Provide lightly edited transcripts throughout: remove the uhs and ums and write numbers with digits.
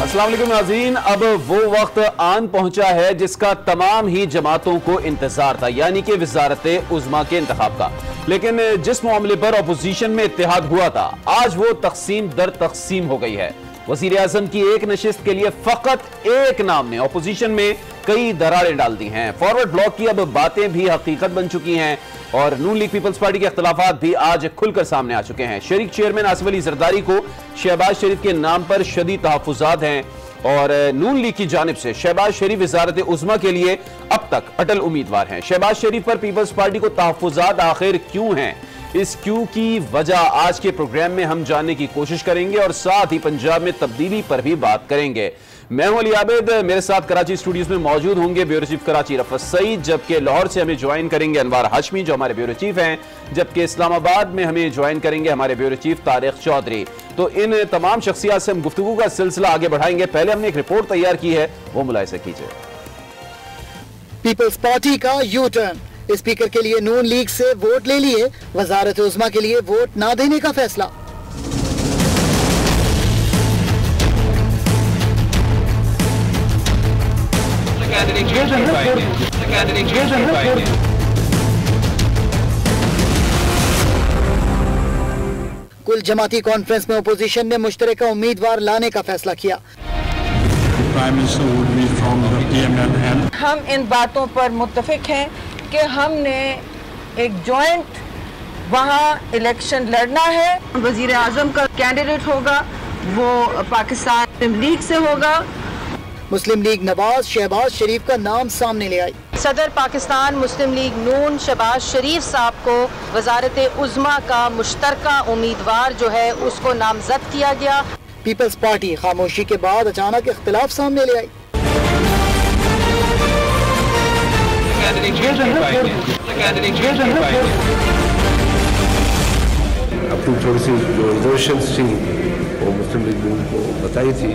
अस्सलाम वालेकुम नाज़रीन, अब वो वक्त आन पहुंचा है जिसका तमाम ही जमातों को इंतजार था, यानी कि वज़ारत उज़्मा के इंतखाब का। लेकिन जिस मामले पर अपोजिशन में इत्तेहाद हुआ था, आज वो तकसीम दर तकसीम हो गई है। वज़ीर आज़म की एक नशिस्त के लिए फकत एक नाम ने अपोजिशन में कई दरारें डाल दी हैं। फॉरवर्ड ब्लॉक की अब बातें भी हकीकत बन चुकी हैं और नून लीग पीपल्स पार्टी के इख्तिलाफात भी आज खुलकर सामने आ चुके हैं। शरीक चेयरमैन आसिफ अली जरदारी को शहबाज शरीफ के नाम पर शदीद तहफ़्फ़ुज़ात हैं और नून लीग की जानिब से शहबाज शरीफ वज़ारत उज़्मा के लिए अब तक अटल उम्मीदवार हैं। शहबाज शरीफ पर पीपल्स पार्टी को तहफ़्फ़ुज़ात आखिर क्यों हैं, इस क्यों की वजह आज के प्रोग्राम में हम जानने की कोशिश करेंगे और साथ ही पंजाब में तब्दीली पर भी बात करेंगे। मैं हूं अली आबिद, मेरे साथ कराची स्टूडियोज में मौजूद होंगे ब्यूरो चीफ कराची रफ़त सईद, जबकि लाहौर से हमें ज्वाइन करेंगे अनवार हाशमी जो हमारे ब्यूरो चीफ हैं, जबकि इस्लामाबाद में हमें ज्वाइन करेंगे हमारे ब्यूरो चीफ तारिक चौधरी। तो इन तमाम शख्सियात से हम गुफ्तगू का सिलसिला आगे बढ़ाएंगे। पहले हमने एक रिपोर्ट तैयार की है, वो मुलाहिज़ा कीजिए। पीपल्स पार्टी का यू टर्न, स्पीकर के लिए नून लीग से वोट ले लिए, वज़ारत उज़्मा के लिए वोट ना देने का फैसला। कुल जमाती कॉन्फ्रेंस में अपोजिशन ने मुश्तरका उम्मीदवार लाने का फैसला किया। हम इन बातों पर मुत्तफिक हैं कि हमने एक जॉइंट वहाँ इलेक्शन लड़ना है। वजीर आजम का कैंडिडेट होगा वो पाकिस्तान मुस्लिम लीग से होगा। मुस्लिम लीग नवाज शहबाज शरीफ का नाम सामने ले आई। सदर पाकिस्तान मुस्लिम लीग नून शहबाज शरीफ साहब को वज़ारत उज़्मा का मुश्तरका उम्मीदवार जो है उसको नामजद किया गया। पीपल्स पार्टी खामोशी के बाद अचानक इख्तिलाफ सामने ले आई। अपनी थोड़ी सी जो रिजर्वेशंस थी वो मुस्लिम लीग ने उनको बताई थी।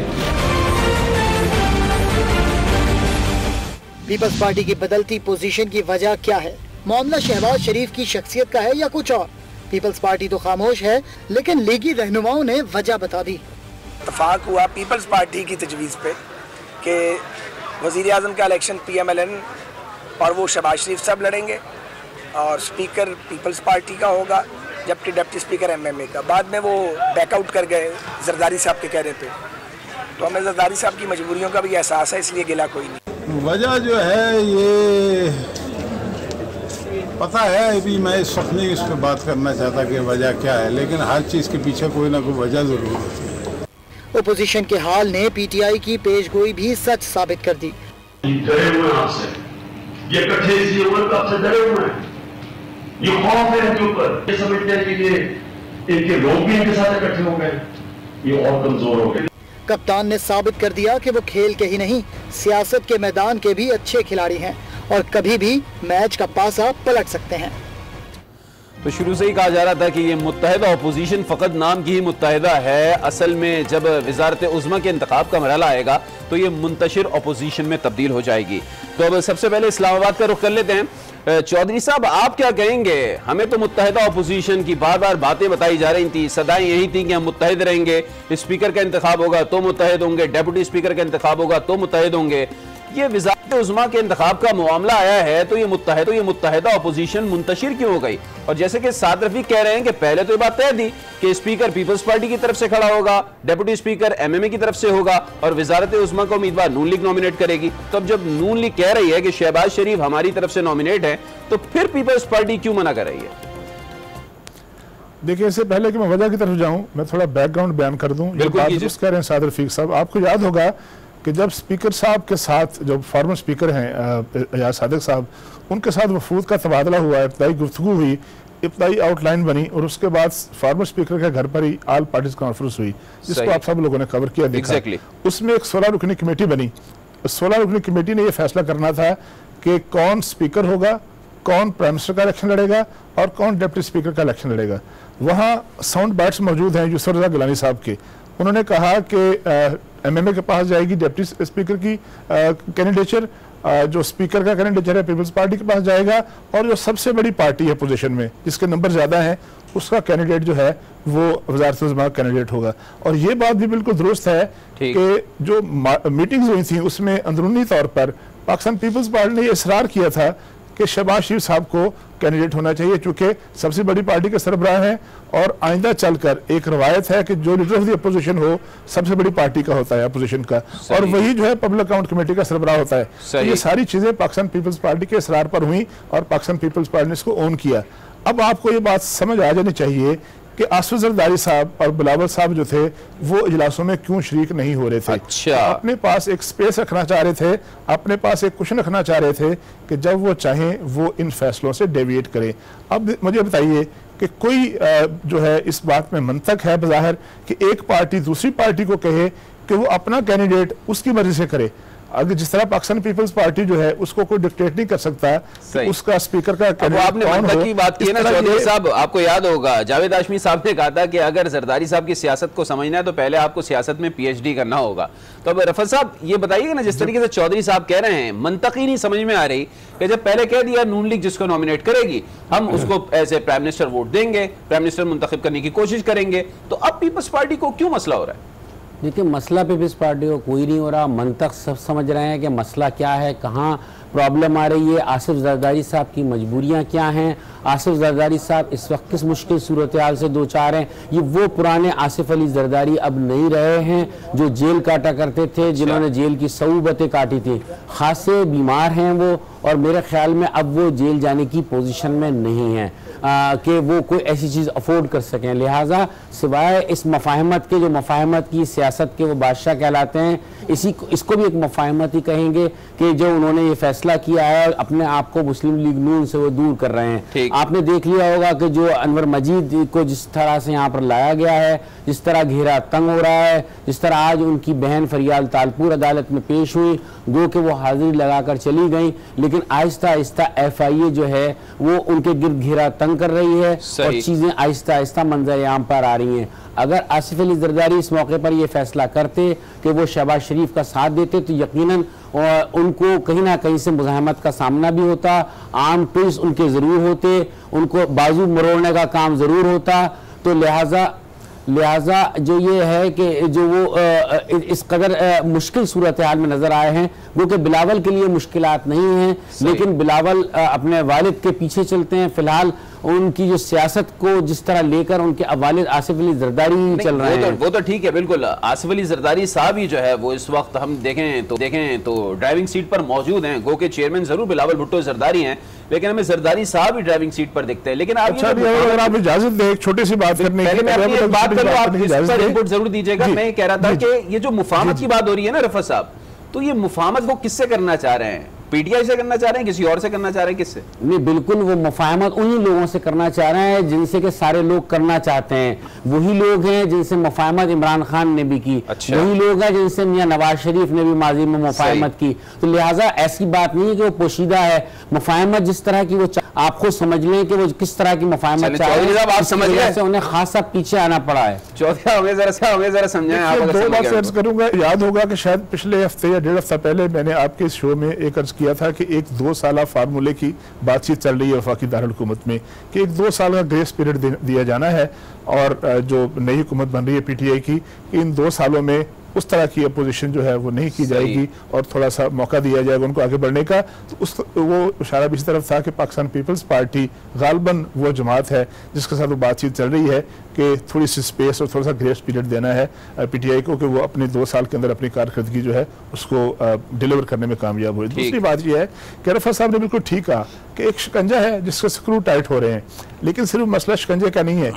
पीपल्स पार्टी की बदलती पोजीशन की वजह क्या है? मामला शहबाज शरीफ की शख्सियत का है या कुछ और? पीपल्स पार्टी तो खामोश है, लेकिन लीगी रहनुमाओं ने वजह बता दी। इत्तफाक हुआ पीपल्स पार्टी की तजवीज़ पे कि वज़ीर आज़म का इलेक्शन PMLN और वो शहबाज शरीफ साहब लड़ेंगे और स्पीकर पीपल्स पार्टी का होगा, जबकि डिप्टी स्पीकर MMA का। बाद में वो बैकआउट कर गए जरदारी साहब के कहने पे। तो हमें जरदारी साहब की मजबूरियों का भी एहसास है, इसलिए गिला कोई नहीं। वजह जो है ये पता है, अभी मैं इस वक्त नहीं इस पर बात करना चाहता कि वजह क्या है, लेकिन हर चीज़ के पीछे कोई ना कोई वजह ज़रूर होती है। ओपोजिशन के हाल ने PTI की पेशगोई भी सच साबित कर दी। डरे हुए आपसे, ये इकट्ठे इसी उम्र तक से डरे हुए हैं, ये खौफ है इनके ऊपर, ये समझते हैं कि ये इनके लोग भी इनके साथ इकट्ठे हो गए, ये और कमजोर हो गए। कप्तान ने साबित कर दिया कि वो खेल के ही नहीं सियासत के मैदान के भी अच्छे खिलाड़ी हैं और कभी भी मैच का पासा पलट सकते हैं। तो शुरू से ही कहा जा रहा था कि ये मुत्तहिदा अपोजिशन फ़कत नाम की ही मुत्तहिदा है। असल में जब वज़ारत उज़्मा के इंतखाब का मरहला आएगा तो ये मुंतशिर अपोजिशन में तब्दील हो जाएगी। तो अब सबसे पहले इस्लामाबाद का रुख कर लेते हैं। चौधरी साहब, आप क्या कहेंगे? हमें तो मुत्तहिदा अपोजिशन की बार बार बातें बताई जा रही थी, सदाएं यही थी कि हम मुत्तहिद रहेंगे, स्पीकर का इंतखाब होगा तो मुत्तहिद होंगे, डेप्यूटी स्पीकर का इंतखाब होगा तो मुत्तहिद होंगे। ये वज़ारत उज़्मा के इंतखाब का मामला आया है तो ये मुत्तहिदा अपोजिशन मुंतशिर क्यों हो गई? और जैसे कि साद रफीक कह रहे हैं कि पहले तो ये बात तय थी कि स्पीकर पीपल्स पार्टी की तरफ से खड़ा होगा, डेप्यूटी स्पीकर MMA की तरफ से होगा और वज़ारत उज़्मा का उम्मीदवार नून लीग नॉमिनेट करेगी। तो अब जब नून लीग कह रही है कि शहबाज शरीफ हमारी तरफ से नॉमिनेट है, तो फिर पीपल्स पार्टी क्यों मना कर रही है? देखिए, इससे पहले कि मैं वजह की तरफ जाऊं, मैं थोड़ा बैकग्राउंड बयान कर दूं। बिल्कुल कह रहे हैं साद रफीक साहब, आपको याद होगा कि जब स्पीकर साहब के साथ जो फॉर्मर स्पीकर हैं एजाज सादिक साहब, उनके साथ वफूद का तबादला हुआ, इब्तदाई गुफ्तगू हुई, इब्तदाई आउटलाइन बनी और उसके बाद फॉर्मर स्पीकर के घर पर ही ऑल पार्टीज कॉन्फ्रेंस हुई, जिसको आप सब लोगों ने कवर किया, देखा। उसमें एक 16 रुकनी कमेटी बनी। 16 रुकनी कमेटी ने यह फैसला करना था कि कौन स्पीकर होगा, कौन प्राइम मिनिस्टर का इलेक्शन लड़ेगा और कौन डिप्टी स्पीकर का इलेक्शन लड़ेगा। वहाँ साउंड बाइट्स मौजूद हैं यूसुफ रज़ा गिलानी साहब के। उन्होंने कहा कि MMA के पास जाएगी डिप्टी स्पीकर की कैंडिडेचर, जो स्पीकर का कैंडिडेचर है पीपल्स पार्टी के पास जाएगा और जो सबसे बड़ी पार्टी है पोजीशन में, जिसके नंबर ज़्यादा हैं, उसका कैंडिडेट जो है वो वज़ारत उज़्मा कैंडिडेट होगा। और ये बात भी बिल्कुल दुरुस्त है कि जो मीटिंग्स हुई थी उसमें अंदरूनी तौर पर पाकिस्तान पीपल्स पार्टी ने इसरार किया था कि शहबाज शरीफ साहब को कैंडिडेट होना चाहिए, चूंकि सबसे बड़ी पार्टी के सरबराह हैं और आइंदा चलकर एक रवायत है कि जो लीडर ऑफ द अपोजिशन हो सबसे बड़ी पार्टी का होता है अपोजिशन का, और वही जो है पब्लिक अकाउंट कमेटी का सरबराह होता है। तो ये सारी चीजें पाकिस्तान पीपल्स पार्टी के इसरार पर हुई और पाकिस्तान पीपल्स पार्टी ने इसको ओन किया। अब आपको ये बात समझ आ जानी चाहिए कि आसिफ जरदारी साहब और बिलावल साहब जो थे वो इजलासों में क्यों शरीक नहीं हो रहे थे। अच्छा। अपने पास एक स्पेस रखना चाह रहे थे, अपने पास एक कुशन रखना चाह रहे थे कि जब वो चाहें वो इन फैसलों से डेविएट करें। अब मुझे बताइए कि कोई जो है इस बात में मंतक है बज़ाहिर कि एक पार्टी दूसरी पार्टी को कहे कि वो अपना कैंडिडेट उसकी मर्जी से करे। अगर जिस तरह पाकिस्तान पीपल्स पार्टी जो है उसको कोई डिक्टेट नहीं कर सकता कि उसका स्पीकर का कैंडिडेट आपने मंतक की बात की है ना चौधरी साहब, आपको याद होगा जावेद हाशमी साहब ने कहा था कि अगर जरदारी साहब की सियासत को समझना है तो पहले आपको सियासत में PhD करना होगा। तो अब रफत साहब ये बताइएगा ना, जिस तरीके से चौधरी साहब कह रहे हैं मंतक ही नहीं समझ में आ रही कि जब पहले कह दिया नून लीग जिसको नॉमिनेट करेगी हम उसको ऐसे प्राइम मिनिस्टर वोट देंगे, प्राइम मिनिस्टर मुंतखब करने की कोशिश करेंगे, तो अब पीपल्स पार्टी को क्यों मसला हो रहा है? देखिए मसला पीपल्स पार्टी को कोई नहीं हो रहा, मंतक सब समझ रहे हैं कि मसला क्या है, कहाँ प्रॉब्लम आ रही है, आसिफ जरदारी साहब की मजबूरियाँ क्या हैं, आसिफ जरदारी साहब इस वक्त किस मुश्किल सूरत हाल से दो चार हैं। ये वो पुराने आसिफ अली जरदारी अब नहीं रहे हैं जो जेल काटा करते थे, जिन्होंने जेल की सऊबतें काटी थी। खासे बीमार हैं वो, और मेरे ख्याल में अब वो जेल जाने की पोजीशन में नहीं है कि वो कोई ऐसी चीज़ अफोर्ड कर सकें। लिहाजा सिवाय इस मफाहमत के, जो मफाहमत की सियासत के वो बादशाह कहलाते हैं, इसको भी एक मफाहमत ही कहेंगे कि जो उन्होंने ये फैसला किया है अपने आप को मुस्लिम लीग नून से वो दूर कर रहे हैं। आपने देख लिया होगा कि जो अनवर मजीद को जिस तरह से यहाँ पर लाया गया है, जिस तरह घेरा तंग हो रहा है, जिस तरह आज उनकी बहन फरियाल तालपुर अदालत में पेश हुई, गो कि वो हाजिरी लगाकर चली गई, लेकिन आहिस्ता आहिस्ता FIA जो है वो उनके गिर्द घेरा तंग कर रही है और चीज़ें आहिस्ता आहिस्ता मंजर आम पर आ रही हैं। अगर आसिफ अली जरदारी इस मौके पर यह फैसला करते कि वो शहबाज शरीफ का साथ देते तो यकीनन उनको कहीं ना कहीं से मुज़ाहमत का सामना भी होता, आर्म ट्विस्ट उनके ज़रूर होते, उनको बाजू मरोड़ने का काम ज़रूर होता। तो लिहाजा जो ये है कि जो वो इस कदर मुश्किल सूरत हाल में नज़र आए हैं, वो कि बिलावल के लिए मुश्किलात नहीं हैं, लेकिन बिलावल अपने वालिद के पीछे चलते हैं। फिलहाल उनकी जो सियासत को जिस तरह लेकर उनके वालिद आसिफ अली जरदारी चल रहे हैं वो तो ठीक है, बिल्कुल आसिफ अली जरदारी साहब ही जो है वो इस वक्त हम देखें तो ड्राइविंग सीट पर मौजूद हैं। गो के चेयरमैन जरूर बिलावल भुट्टो जरदारी हैं, लेकिन हमें जरदारी साहब ही ड्राइविंग सीट पर दिखते हैं। लेकिन अगर आप इजाजत दें एक छोटी सी बात करने की, बात करो, आप इस पर इनपुट जरूर दीजिएगा। मैं कह रहा था कि ये जो मुफाहमत की बात हो रही है ना रफत साहब, तो ये मुफाहमत वो किससे करना चाह रहे हैं? PTI से करना चाह रहे हैं, किसी और से करना चाह रहे हैं, किससे? नहीं, बिल्कुल वो मुफाहमत उन्हीं लोगों से करना चाह रहे हैं जिनसे कि सारे लोग करना चाहते हैं। वही लोग हैं जिनसे मुफाहमत इमरान खान ने भी की। अच्छा। वही लोग हैं जिनसे मियां नवाज शरीफ ने भी माजी में मुफाहमत की। तो लिहाजा ऐसी बात नहीं है कि वो पोशीदा है। मुफाहमत जिस तरह की वो आप खुद समझ लें कि वो किस तरह की मुफाहमत चाह रहे हैं, आप समझ रहे, उन्हें खासा पीछे आना पड़ा है। हमें जरा समझाएं। दो बात अर्ज करूंगा। याद होगा कि शायद पिछले हफ्ते या 1.5 हफ्ता पहले मैंने आपके इस शो में एक अर्ज किया था कि एक 2 साल फार्मूले की बातचीत चल रही है वफाकी दारुल हुकूमत में कि एक 2 साल का ग्रेस पीरियड दिया जाना है, और जो नई हुकूमत बन रही है PTI की, इन 2 सालों में उस तरह की अपोजिशन जो है वो नहीं की जाएगी और थोड़ा सा मौका दिया जाएगा उनको आगे बढ़ने का। तो वो इशारा भी इस तरफ था कि पाकिस्तान पीपल्स पार्टी गालबन वो जमात है जिसके साथ वो बातचीत चल रही है कि थोड़ी सी स्पेस और थोड़ा सा ग्रेस पीरियड देना है PTI को कि वो अपने 2 साल के अंदर अपनी कारकर्दगी जो है उसको डिलीवर करने में कामयाब हुई। दूसरी बात यह है कि रफत साहब ने बिल्कुल ठीक कहा कि एक शिकंजा है जिसके स्क्रू टाइट हो रहे हैं, लेकिन सिर्फ मसला शिकंजे का नहीं है।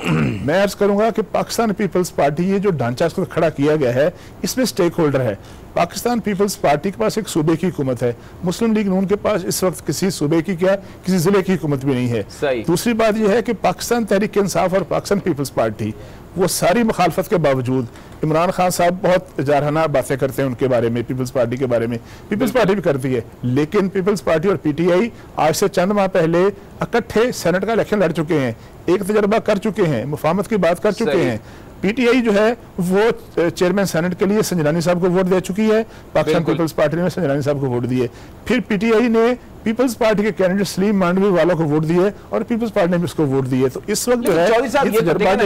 मैं अर्ज करूंगा कि पाकिस्तान पीपल्स पार्टी ये जो ढांचा इसको खड़ा किया गया है इसमें स्टेक होल्डर है। पाकिस्तान पीपल्स पार्टी के पास एक सूबे की हुकूमत है, मुस्लिम लीग नून के पास इस वक्त किसी सूबे की क्या किसी जिले की हुकूमत भी नहीं है। दूसरी बात यह है कि पाकिस्तान तहरीक इंसाफ और पाकिस्तान पीपल्स पार्टी वो सारी मुखालफत के बावजूद इमरान खान साहब बहुत जारहाना बातें करते हैं उनके बारे में, पीपल्स पार्टी के बारे में, पीपल्स पार्टी भी करती है, लेकिन पीपल्स पार्टी और PTI आज से चंद माह पहले इकट्ठे सेनेट का इलेक्शन लड़ चुके हैं, एक तजर्बा कर चुके हैं, मुफाहमत की बात कर चुके हैं। PTI जो है वो चेयरमैन सेनेट के लिए संजरानी साहब को वोट दे चुकी है, पाकिस्तान पीपल्स पार्टी ने संजरानी साहब को वोट दिए, फिर पीटीआई ने पीपल्स पार्टी के कैंडिडेट सलीम मांडवी वालों को वोट दिए और पीपल्स पार्टी ने भी उसको वोट दिए। तो इस वक्त जो है चौधरी साहब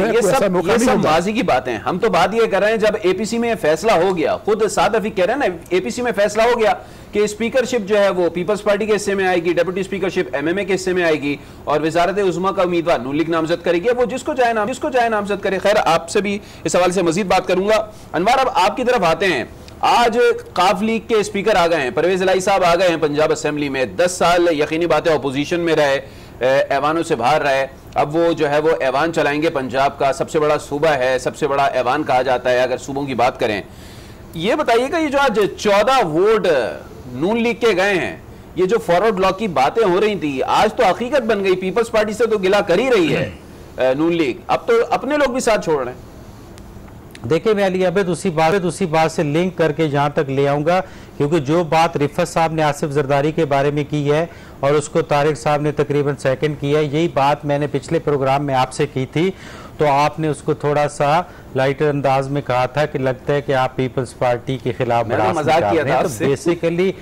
ये सब माजी की बातें हैं। हम तो बात ये कर रहे हैं जब एपीसी में फैसला हो गया, खुद साद रफीक कह रहे हैं ना, एपीसी में फैसला हो गया कि स्पीकरशिप जो है वो पीपल्स पार्टी के हिस्से में आएगी, डेप्यूटी स्पीकरशिप एमएमए के हिस्से में आएगी और वजारत उज़्मा का उम्मीदवार नून लीग नामजद करेगी, वो जिसको चाहे नामजद करे। खैर आपसे भी इस हवाले से मजीद बात करूंगा। अनवर, अब आपकी तरफ आते हैं। आज काफ लीग के स्पीकर आ गए हैं, परवेज इलाही साहब आ गए हैं पंजाब असेंबली में। 10 साल यकीनी बात है अपोजिशन में रहे, ऐवानों से बाहर रहे, अब वो जो है वो ऐवान चलाएंगे। पंजाब का सबसे बड़ा सूबा है, सबसे बड़ा ऐवान कहा जाता है अगर सूबों की बात करें। ये बताइएगा, ये जो आज 14 वोट नून लीग के गए हैं, ये जो फॉरवर्ड ब्लॉक की बातें हो रही थी आज तो हकीकत बन गई। पीपल्स पार्टी से तो गिला कर ही रही है नून लीग, अब तो अपने लोग भी साथ छोड़ रहे हैं। देखिए मैं अली आबिद उसी बात से लिंक करके जहां तक ले आऊंगा, क्योंकि जो बात रिफत साहब ने आसिफ जरदारी के बारे में की है और उसको तारिक साहब ने तकरीबन सेकंड किया है, यही बात मैंने पिछले प्रोग्राम में आपसे की थी, तो आपने उसको थोड़ा सा लाइटर अंदाज में कहा था कि लगता है कि आप पीपल्स पार्टी के खिलाफ मजाक किया था। तो बेसिकली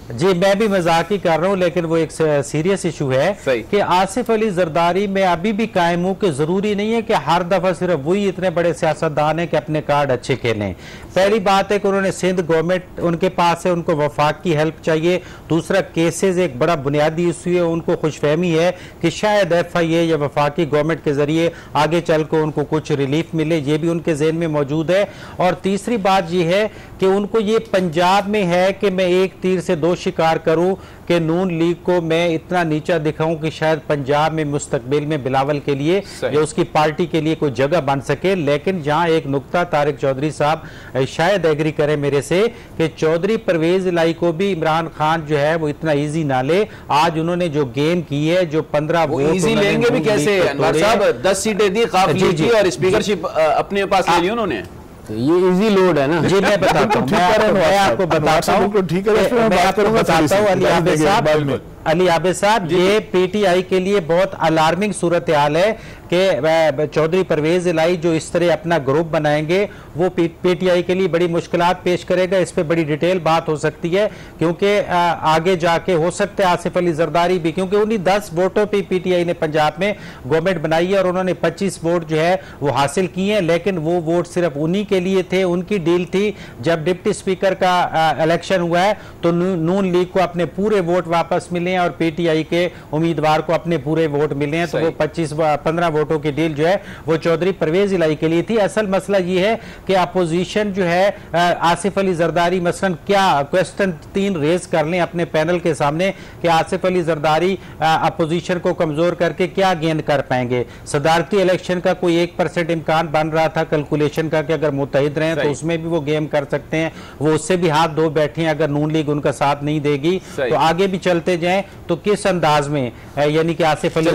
जी मैं भी मजाक ही कर रहा हूँ, लेकिन वो एक सीरियस इशू है कि आसिफ अली जरदारी में अभी भी कायम हूँ कि जरूरी नहीं है कि हर दफा सिर्फ वही इतने बड़े सियासतदान है कि अपने कार्ड अच्छे खेलें। पहली बात है कि उन्होंने सिंध गवर्नमेंट उनके पास है, उनको वफाक की हेल्प चाहिए। दूसरा केसेस एक बड़ा बुनियादी इशू है, उनको खुशफहमी है कि शायद FIA या वफाकी गवर्नमेंट के जरिए आगे चल कर उनको कुछ रिलीफ मिले, ये भी उनके जहन में मौजूद है। और तीसरी बात यह है कि उनको ये पंजाब में है कि मैं एक तीर से दो शिकार करूं कि नून लीग को मैं इतना नीचा दिखाऊं कि शायद पंजाब में मुस्तकबिल में बिलावल के लिए या उसकी पार्टी के लिए कोई जगह बन सके। लेकिन जहां एक नुक्ता तारिक चौधरी साहब शायद एग्री करें मेरे से कि चौधरी परवेज इलाही को भी इमरान खान जो है वो इतना इजी ना ले। आज उन्होंने जो गेम की है, जो 15 वोट इजी लेंगे भी कैसे अनवर साहब, 10 सीटें दी काफ लीग की और स्पीकरशिप अपने पास ले ली उन्होंने। तो ये इजी लोड है ना जी, मैं बताता हूँ, मैं आपको बताता हूँ, ठीक है, मैं आपको बताता हूँ अली आबिद साहब, ये पीटीआई के लिए बहुत अलार्मिंग सूरत हाल है कि चौधरी परवेज इलाही जो इस तरह अपना ग्रुप बनाएंगे वो पीटीआई के लिए बड़ी मुश्किलात पेश करेगा। इस पे बड़ी डिटेल बात हो सकती है, क्योंकि आगे जाके हो सकता है आसिफ अली जरदारी भी, क्योंकि उन्हीं 10 वोटों पे पीटीआई ने पंजाब में गवर्नमेंट बनाई है और उन्होंने 25 वोट जो है वो हासिल किए हैं। लेकिन वो वोट सिर्फ उन्हीं के लिए थे, उनकी डील थी। जब डिप्टी स्पीकर का इलेक्शन हुआ है तो नून लीग को अपने पूरे वोट वापस मिले हैं और पीटीआई के उम्मीदवार को अपने पूरे वोट मिले हैं। तो वो 15 वोटों की डील जो है वो चौधरी परवेज इलाही के लिए थी। असल मसला ये है कि अपोजिशन जो है आसिफ अली जरदारी मसलन क्या क्वेश्चन 3 रेज कर लें अपने पैनल के सामने कि आसिफ अली जरदारी अपोजिशन को कमजोर करके क्या गेन कर पाएंगे। सदारती इलेक्शन का कोई 1% इम्कान बन रहा था कैलकुलेशन का कि अगर मुत्तहिद रहे तो उसमें भी वो गेम कर सकते हैं, वो उससे भी हाथ धो बैठे हैं अगर नून लीग उनका साथ नहीं देगी। तो आगे भी चलते जाएं तो किस अंदाज में यानी कि आसिफ अली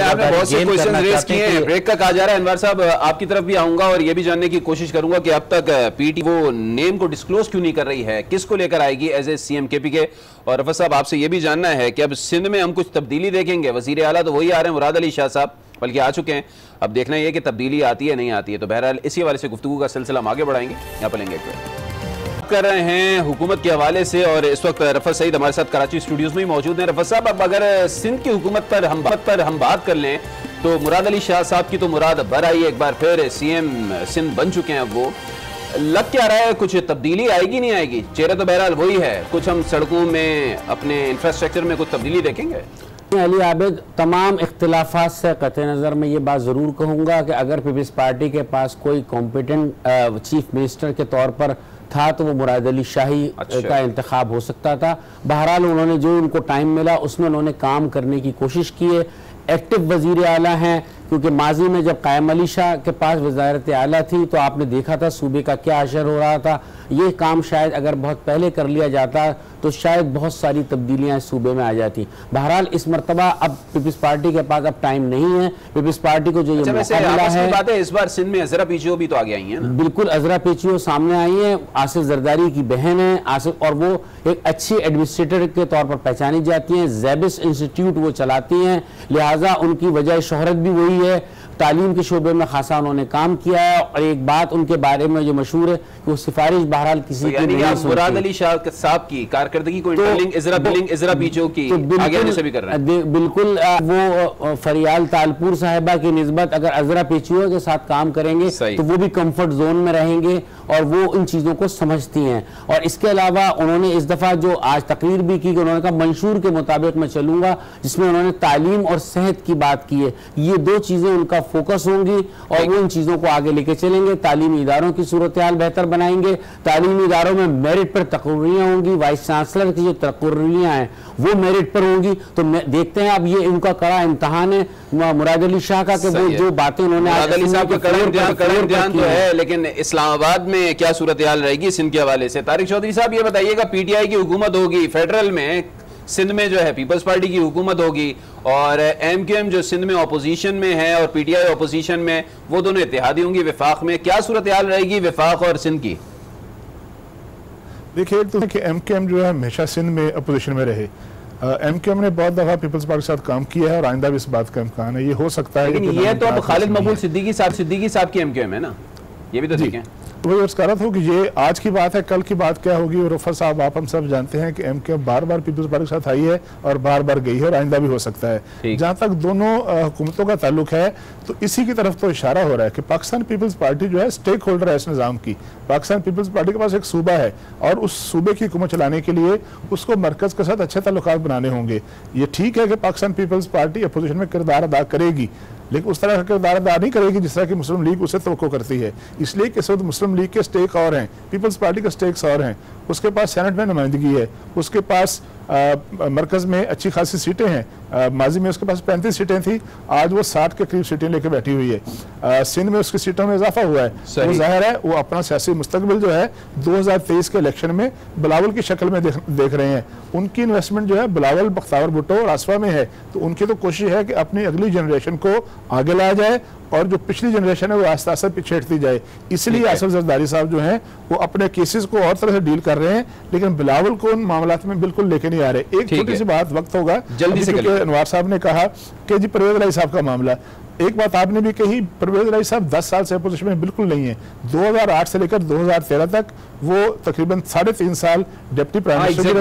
ब्रेक का कहा जा रहा है। अनवर साहब आपकी तरफ भी आऊंगा और ये भी जानने की कोशिश करूंगा कि अब तक पीटी वो नेम को डिस्क्लोज क्यों नहीं कर रही है, किसको लेकर आएगी एज ए सीएम केपी के। और रफत साहब आपसे ये भी जानना है कि अब सिंध में हम कुछ तब्दीली देखेंगे। वजीर आला तो वही आ रहे हैं मुराद अली शाह साहब, बल्कि आ चुके हैं। अब देखना यह कि तब्दीली आती है नहीं आती है। तो बहरहाल इसी हवाले से गुफ्तगू का सिलसिला हम आगे बढ़ाएंगे। यहाँ पर लेंगे कर रहे हैं हुकूमत के हवाले से और इस वक्त रफत सईद हमारे साथ कराची स्टूडियोज में मौजूद हैं। रफत साहब, अब अगर सिंध की हुकूमत पर हम बात कर लें तो मुराद अली शाह साहब की तो मुराद बर आई, एक बार फिर सीएम सिंध बन चुके हैं। अब वो लग क्या रहा है, कुछ तब्दीली आएगी नहीं आएगी? चेहरा तो बहरहाल वही है, कुछ हम सड़कों में अपने इंफ्रास्ट्रक्चर में कुछ तब्दीली देखेंगे? अली आबिद, तमाम इख्तिलाफात से कतई नज़र में ये बात ज़रूर कहूँगा कि अगर पीपल्स पार्टी के पास कोई कॉम्पिटेंट चीफ मिनिस्टर के तौर पर था तो वो मुराद अली शाही का इंतखाब हो सकता था। बहरहाल उन्होंने जो उनको टाइम मिला उसमें उन्होंने काम करने की कोशिश की है। एक्टिव वजीर आला हैं, क्योंकि माजी में जब कायम अली शाह के पास वजारत आला थी तो आपने देखा था सूबे का क्या असर हो रहा था। ये काम शायद अगर बहुत पहले कर लिया जाता तो शायद बहुत सारी तब्दीलियां इस सूबे में आ जाती। बहरहाल इस मरतबा अब पीपल्स पार्टी के पास अब टाइम नहीं है। पीपल्स पार्टी को जो ये मौका मिला है, इस बार सिंध में अजरा पीछीओ भी तो आगे आई है ना? बिल्कुल, अजरा पीछीओ सामने आई है। आसिफ जरदारी की बहन है आसिफ, और वो एक अच्छी एडमिनिस्ट्रेटर के तौर पर पहचानी जाती हैं। ज़ैबिस इंस्टीट्यूट वो चलाती हैं, लिहाजा उनकी वजह शोहरत भी वही है। तालीम के शोबे में खासा उन्होंने काम किया है, और एक बात उनके बारे में जो मशहूर है कि वो सिफारिश बहरहाल किसी की नहीं सुनते। मुराद अली शाह साहब की कारकर्दगी को इंटरलिंक इजरा बीचो की आगे से भी कर रहे हैं। बिल्कुल वो फरियाल तालपुर साहिबा की निस्बत अगर अजरा पेचियो के साथ काम करेंगे तो वो भी कंफर्ट जोन में रहेंगे और वो इन चीजों को समझती हैं। और इसके अलावा उन्होंने इस दफा जो आज तकरीर भी की कि उन्होंने कहा मंशूर के मुताबिक मैं चलूंगा, जिसमें उन्होंने तालीम और सेहत की बात की है। ये दो चीजें उनका फोकस होंगी और वो इन चीजों को आगे लेके चलेंगे। तालीमी इदारों की सूरत हाल बेहतर बनाएंगे, तालीमी इदारों में मेरिट पर तकर्रियां होंगी, वाइस चांसलर की जो तकर्रियां हैं वो मेरिट पर होंगी। तो देखते हैं अब ये इनका कड़ा इम्तहान है मुराद अली शाह का, कि वो जो बातें उन्होंने मुराद अली साहब का कड़ा ध्यान तो है, लेकिन इस्लामाबाद में क्या सूरत हाल रहेगी सिंध के हवाले से? तारिक चौधरी साहब ये बताइएगा, पीटीआई की हुकूमत होगी फेडरल में, सिंध में जो है पीपल्स पार्टी की हुकूमत होगी, और एमक्यूएम जो सिंध में ऑपोजिशन में है और पीटीआई ऑपोजिशन में, वो दोनों इत्तेहादी होंगी विफाक में। क्या सूरत हाल रहेगी विफाक और सिंध की? देखिए, तो एमक्यूएम जो है हमेशा सिंध में अपोजिशन में रहे। एमक्यूएम ने बहुत दफा पीपल्स पार्टी के साथ काम किया है और आइंदा भी इस बात का इम्कान है। ये हो सकता है, लेकिन ये तो अब खालिद मकबूल सिद्दीकी साहब की एमक्यूएम है ना, ये भी तो ठीक है। वही अर्ज कर रहा था कि ये आज की बात है, कल की बात क्या होगी। रफा साहब, आप हम सब जानते हैं कि एमक्यूएम बार बार पीपल्स पार्टी के साथ आई है और बार बार गई है और आइंदा भी हो सकता है। जहां तक दोनों हुकूमतों का ताल्लुक है तो इसी की तरफ तो इशारा हो रहा है कि पाकिस्तान पीपल्स पार्टी जो है स्टेक होल्डर है इस निज़ाम की। पाकिस्तान पीपल्स पार्टी के पास एक सूबा है और उस सूबे की हुकूमत चलाने के लिए उसको मरकज के साथ अच्छे ताल्लुकात बनाने होंगे। ये ठीक है कि पाकिस्तान पीपल्स पार्टी अपोजिशन में किरदार अदा करेगी, लेकिन उस तरह का किरदार अदा नहीं करेगी जिस तरह की मुस्लिम लीग उसे तवक्को करती है। इसलिए कि इस वक्त मुस्लिम लीग के स्टेक और हैं, पीपल्स पार्टी के स्टेक्स और हैं। उसके पास सेनेट में नुमाइंदगी है, उसके पास मरकज में अच्छी खासी सीटें हैं। माजी में उसके पास 35 सीटें थी, आज वो 60 के करीब सीटें लेकर बैठी हुई है। सिंध में उसकी सीटों में इजाफा हुआ है। वो जाहिर है वो अपना सियासी मुस्तकबिल जो है 2023 के इलेक्शन में बिलावल की शक्ल में देख रहे हैं। उनकी इन्वेस्टमेंट जो है बिलावल, बख्तावर भुट्टो और आसफा में है। तो उनकी तो कोशिश है कि अपनी अगली जनरेशन को आगे लाया जाए और जो पिछली जनरेशन है वो आस्ता आस्ता पीछे हटती जाए। इसलिए आसिफ जरदारी साहब जो हैं वो अपने केसेस को और तरह से डील कर रहे हैं, लेकिन बिलावल को उन मामलात में बिल्कुल लेके नहीं आ रहे। एक छोटी सी बात, वक्त होगा जल्दी से, अनवार साहब ने कहा कि जी परवेज इलाही साहब का मामला, एक बात आपने भी कही, परवेज इलाही साहब 10 साल से अपोजिशन में बिल्कुल नहीं है। 2008 से लेकर 2013 तक वो तकरीबन 3.5 साल डिप्टी प्राइम मिनिस्टर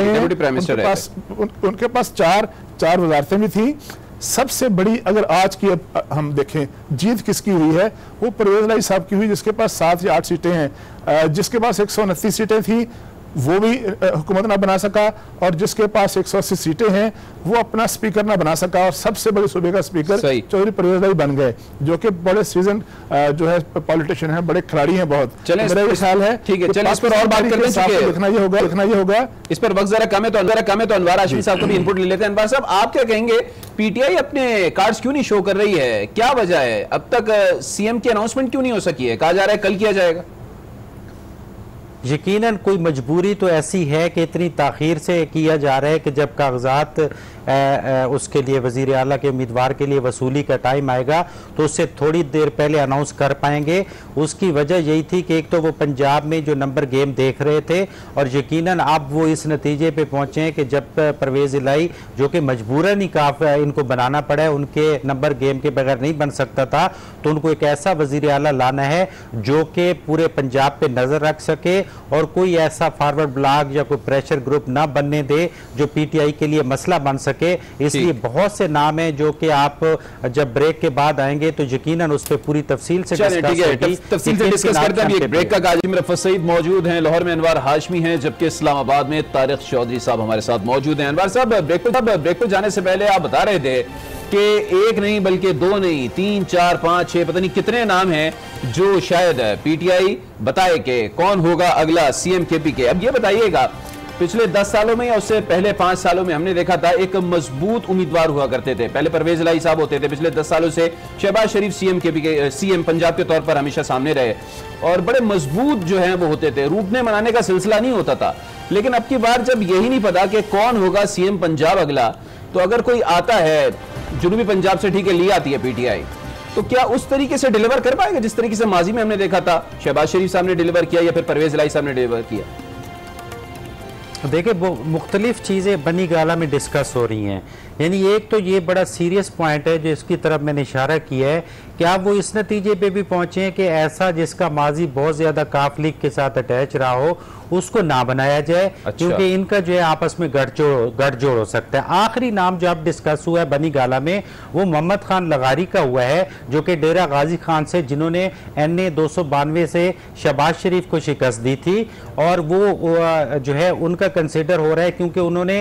रहे हैं। उनके पास चार वजारतें भी थी। सबसे बड़ी अगर आज की हम देखें जीत किसकी हुई है, वो परवेज इलाही साहब की हुई, जिसके पास 7 या 8 सीटें हैं। जिसके पास 129 सीटें थी वो भी हुकूमत ना बना सका, और जिसके पास 180 सीटें हैं वो अपना स्पीकर ना बना सका, और सबसे बड़े सूबे का स्पीकर चौधरी परवेज इलाही बन गए, जो कि बड़े सीजन जो है पॉलिटिशियन है, बड़े खिलाड़ी हैं बहुत। मेरा ये ख्याल है, ठीक है, चलिए इस पर और बात करने से लिखना ये होगा। इस पर वक्त जरा कम है तो अनवार हाशमी साहब को भी इनपुट ले लेते हैं। अनवार साहब, आप क्या कहेंगे, पीटीआई अपने कार्ड्स क्यों नहीं शो कर रही है? क्या वजह है? अब तक सीएम की अनाउंसमेंट क्यों नहीं हो सकी है? कहा जा रहा है कल किया जाएगा। यकीनन कोई मजबूरी तो ऐसी है कि इतनी ताखीर से किया जा रहा है कि जब कागजात उसके लिए वजीर आला के उम्मीदवार के लिए वसूली का टाइम आएगा तो उससे थोड़ी देर पहले अनाउंस कर पाएंगे। उसकी वजह यही थी कि एक तो वो पंजाब में जो नंबर गेम देख रहे थे, और यकीनन अब वो इस नतीजे पे पहुंचे हैं कि जब परवेज इलाही, जो कि मजबूरन ही इनको बनाना पड़ा है, उनके नंबर गेम के बगैर नहीं बन सकता था, तो उनको एक ऐसा वजीर आला लाना है जो कि पूरे पंजाब पे नजर रख सके और कोई ऐसा फॉरवर्ड ब्लॉक या कोई प्रेशर ग्रुप ना बनने दे जो पीटीआई के लिए मसला बन सके। इसलिए बहुत से नाम हैं जो कि आप जब ब्रेक के बाद आएंगे तो यकीनन उस पर पूरी तफसील से डिस्कस करते हैं। ब्रेक का गाजी मेरा फसईद मौजूद हैं, लाहौर में अनवार हाशमी हैं, जबकि इस्लामाबाद में तारिक चौधरी साहब हमारे साथ मौजूद हैं। अनवार साहब, ब्रेक पर जाने से पहले आप बता रहे थे कि एक नहीं बल्कि 2 नहीं 3 4 5 6 पता नहीं कितने नाम हैं जो शायद पीटीआई बताए कि कौन होगा अगला सीएम केपी के। अब ये बताइएगा, पिछले 10 सालों में या उससे पहले 5 सालों में हमने देखा था एक मजबूत उम्मीदवार हुआ करते थे। पहले परवेज इलाही साहब होते थे, पिछले 10 सालों से शहबाज शरीफ सीएम पंजाब के तौर पर हमेशा सामने रहे और बड़े मजबूत जो है वो होते थे, रूटने मनाने का सिलसिला नहीं होता था। लेकिन अब की बार जब यही नहीं पता कि कौन होगा सीएम पंजाब अगला, तो अगर कोई आता है जुनूबी पंजाब से, ठीक है, ली आती है पीटीआई, तो क्या उस तरीके से डिलीवर कर पाएगा जिस तरीके से माजी में हमने देखा था शहबाज शरीफ साहब ने डिलीवर किया या फिर परवेज इलाही साहब ने डिलीवर किया? देखिए वो मुख्तलिफ चीज़ें बनी गाला में डिस्कस हो रही हैं। यानी एक तो ये बड़ा सीरियस पॉइंट है जो इसकी तरफ मैंने इशारा किया है कि आप वो इस नतीजे पे भी पहुंचे हैं कि ऐसा जिसका माजी बहुत ज़्यादा काफ लीग के साथ अटैच रहा हो उसको ना बनाया जाए। अच्छा। क्योंकि इनका जो है आपस में गठजोड़ हो सकता है। आखिरी नाम जो अब डिस्कस हुआ है बनी गाला में वो मोहम्मद खान लगारी का हुआ है जो कि डेरा गाजी खान से जिन्होंने NA 292 से शहबाज शरीफ को शिकस्त दी थी और वो जो है उनका कंसिडर हो रहा है क्योंकि उन्होंने